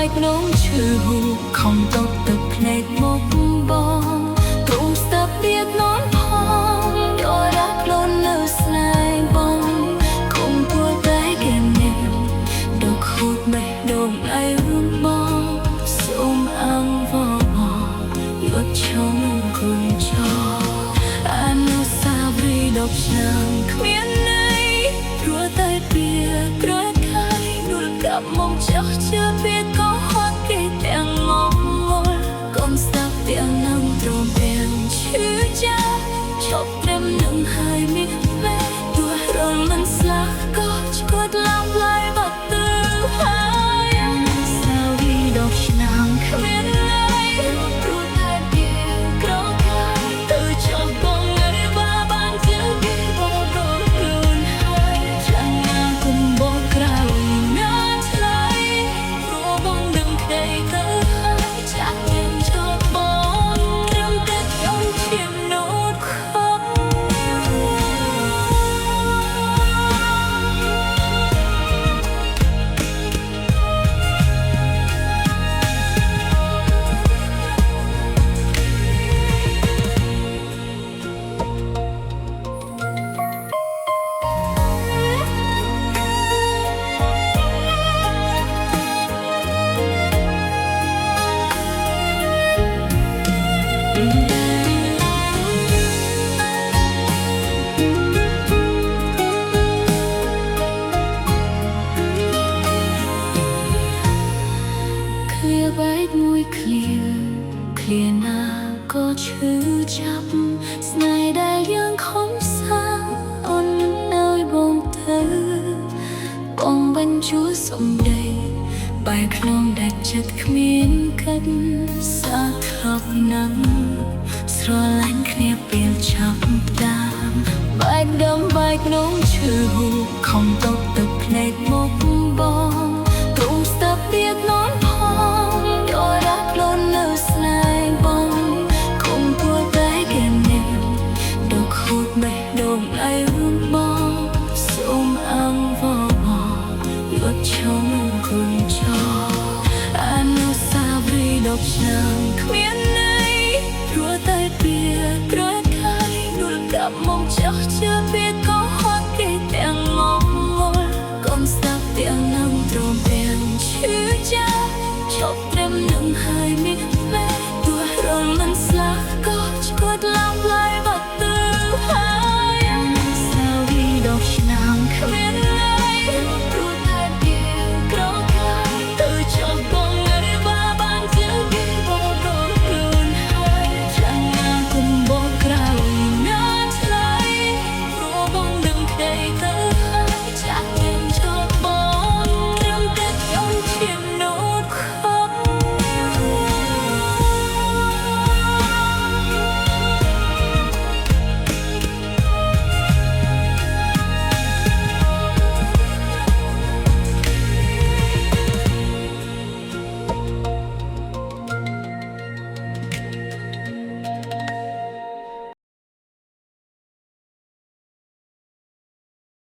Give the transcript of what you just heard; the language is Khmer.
បែកនងឈឺហូខំតបទឹកភ្នែកមកបងទ្រង់ស្ដាប់ព្រាកនន់ផងដោយរកលន់នៅស្នេហ៍បងគង់ពួរតែគេមានដកខូចបេះដូងឯរឿងបងសូមអង្គយកឈំគុណចោអនុស្សាវរីយ៍10ឆ្នាំគ្មានន័យព្រោះតែពីក្រោយកាយនួលកាប់មកចោះជឿពីក៏ហត់គេទាំងមកកុំស្ដាប់ទាំងនឹងទ្រមទាំងឈឺចាំឈប់ត្រឹមនឹងហើយមានមេទោះរលមិនស្លាប់ក៏ឈួតឡើងឡាយបាត់ទៅហើយអនុស្សាវរីយ៍10ឆ្នាំគ្មានន័យព្រោះតែពីក្រោយកាយទៅចោះបងនៅបាបានជឿគេបងរងខ្លួនហើយចាំណាគុំបងក្រៅមានថ្លៃព្រោះបងដឹងទេទៅហើយចាក់ញញចោលបងត្រឹមតែខ្ញុំជាមនុស្សខំឃ្លាបែកមួយឃ្លាណាក៏ឈឺចាប់ស្នេហ៍ដែលយើងខំសាងអូននៅបងទៅបងបញ្ជូលសំដីបែកក្នុងដាច់ចិត្តគ្មានកិច្ចសាខប់នឹងស្រឡាញ់គ្នាពេលចាប់តាមបែកដងបែកនងឈឺហូខំតបទឹកភ្នែកមកបងទ្រង់ស្ដាប់ព្រាកនន់ផងដោយរកលន់នៅស្នេហ៍បងគង់ពួរតែគេមានដកខូចបេះដូងឯរឿងបងសូមអង្គយកឈំគុណចោអនុស្សាវរីយ៍10ឆ្នាំគ្មានន័យព្រោះតែពីក្រោយកាយនួលកាប់មកចោះជឿពីក៏